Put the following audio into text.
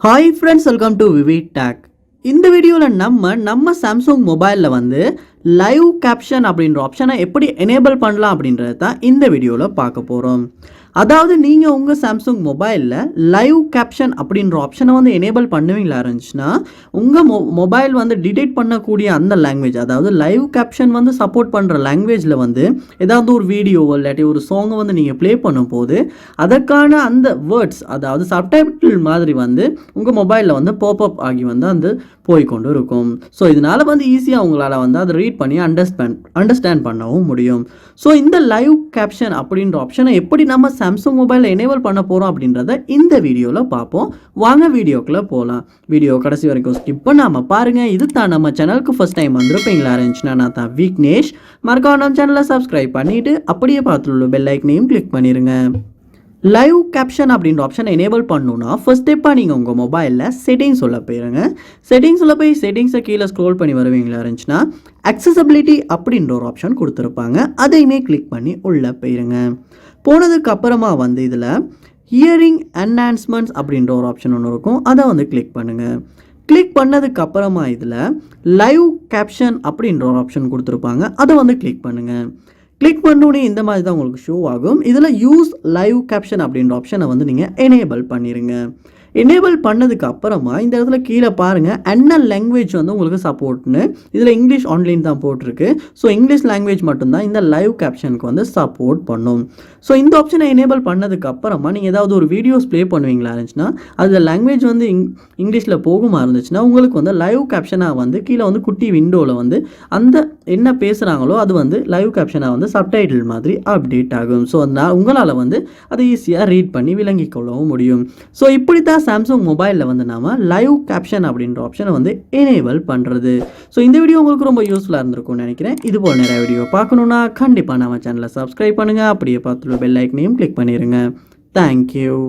Hi friends, welcome to VividTech. இந்த வீடியோவில் நம்ம சாம்சங் மொபைலில் வந்து லைவ் கேப்ஷன் அப்படின்ற ஆப்ஷனை எப்படி எனேபிள் பண்ணலாம் அப்படின்றது தான் இந்த வீடியோவில் பார்க்க போகிறோம். அதாவது நீங்கள் உங்கள் சாம்சங் மொபைலில் லைவ் கேப்ஷன் அப்படின்ற ஆப்ஷனை வந்து எனேபிள் பண்ணுவீங்களா இருந்துச்சுன்னா உங்கள் மொபைல் வந்து டிடெக்ட் பண்ணக்கூடிய அந்த லாங்குவேஜ், அதாவது லைவ் கேப்ஷன் வந்து சப்போர்ட் பண்ணுற லாங்குவேஜில் வந்து ஏதாவது ஒரு வீடியோவோ இல்லாட்டி ஒரு சாங்கை வந்து நீங்கள் ப்ளே பண்ணும்போது அதற்கான அந்த வேர்ட்ஸ், அதாவது சப்டைட்டில் மாதிரி வந்து உங்கள் மொபைலில் வந்து பாப்அப் ஆகி வந்து அந்த போய்கொண்டு இருக்கும். ஸோ இதனால் வந்து ஈஸியாக உங்களால் வந்து அதை ரீட் பண்ணி அண்டர்ஸ்டாண்ட் பண்ணவும் முடியும். ஸோ இந்த லைவ் கேப்ஷன் அப்படின்ற ஆப்ஷனை எப்படி நம்ம சாம்சங் மொபைலில் எனேபிள் பண்ண போகிறோம் அப்படின்றத இந்த வீடியோவில் பார்ப்போம். வாங்க வீடியோக்குள்ளே போகலாம். வீடியோ கடைசி வரைக்கும் ஸ்கிப் பண்ணாமல் பாருங்கள். இது தான் நம்ம சேனலுக்கு ஃபஸ்ட் டைம் வந்துருப்பீங்களா இருந்துச்சுன்னா நான் தான் விக்னேஷ். மறக்காம நம்ம சேனலை சப்ஸ்கிரைப் பண்ணிவிட்டு அப்படியே பார்த்துள்ள பெல் ஐக்கனையும் கிளிக் பண்ணிடுங்க. லைவ் கேப்ஷன் அப்படின்ற ஆப்ஷனை எனேபிள் பண்ணணுன்னா ஃபர்ஸ்ட் ஸ்டெப்பாக நீங்கள் உங்கள் மொபைலில் செட்டிங்ஸ் உள்ள போயிருங்க. செட்டிங்ஸ் உள்ள போய் செட்டிங்ஸை கீழே ஸ்க்ரோல் பண்ணி வருவீங்களா இருந்துச்சுன்னா அக்சசபிலிட்டி அப்படின்ற ஒரு ஆப்ஷன் கொடுத்துருப்பாங்க. அதையுமே கிளிக் பண்ணி உள்ளே போயிருங்க. போனதுக்கு அப்புறமா வந்து இதில் ஹியரிங் என்ஹான்ஸ்மெண்ட்ஸ் அப்படின்ற ஒரு ஆப்ஷன் ஒன்று இருக்கும். அதை வந்து கிளிக் பண்ணுங்கள். கிளிக் பண்ணதுக்கு அப்புறமா இதில் லைவ் கேப்ஷன் அப்படின்ற ஒரு ஆப்ஷன் கொடுத்துருப்பாங்க. அதை வந்து கிளிக் பண்ணுங்கள். கிளிக் பண்ணோடனே இந்த மாதிரி தான் உங்களுக்கு ஷோ ஆகும். இதில் யூஸ் லைவ் கேப்ஷன் அப்படின்ற ஆப்ஷனை வந்து நீங்கள் எனேபிள் பண்ணிடுங்க. எனேபிள் பண்ணதுக்கு அப்புறமா இந்த இடத்துல கீழே பாருங்கள் என்ன லாங்குவேஜ் வந்து உங்களுக்கு சப்போர்ட்னு. இதில் இங்கிலீஷ் ஆன்லைன் தான் போட்டிருக்கு. ஸோ இங்கிலீஷ் லாங்குவேஜ் மட்டும்தான் இந்த லைவ் கேப்ஷனுக்கு வந்து சப்போர்ட் பண்ணும். ஸோ இந்த ஆப்ஷனை எனேபிள் பண்ணதுக்கு அப்புறமா நீங்கள் ஏதாவது ஒரு வீடியோஸ் ப்ளே பண்ணுவீங்களா இருந்துச்சுன்னா அது லாங்குவேஜ் வந்து இங்கிலீஷில் போகுமா இருந்துச்சுன்னா உங்களுக்கு வந்து லைவ் கேப்ஷனாக வந்து கீழே வந்து குட்டி விண்டோவில் வந்து அந்த என்ன பேசுகிறாங்களோ அது வந்து லைவ் கேப்ஷனாக வந்து சப்டைட்டில் மாதிரி அப்டேட் ஆகும். ஸோ அதனால் உங்களால் வந்து அதை ஈஸியாக ரீட் பண்ணி விளங்கிக் கொள்ளவும் முடியும். ஸோ இப்படி தான் சாம்சங் மொபைலில் வந்து நாம லைவ் கேப்ஷன் அப்படின்ற ஆப்ஷனை வந்து எனேபிள் பண்ணுறது. ஸோ இந்த வீடியோ உங்களுக்கு ரொம்ப யூஸ்ஃபுல்லாக இருந்திருக்கும்னு நினைக்கிறேன். இது போல் நிறைய வீடியோ பார்க்கணுன்னா கண்டிப்பாக நம்ம சேனலை சப்ஸ்கிரைப் பண்ணுங்கள். அப்படியே பார்த்துள்ள பெல் ஐக்கனையும் கிளிக் பண்ணிடுங்க. தேங்க்யூ.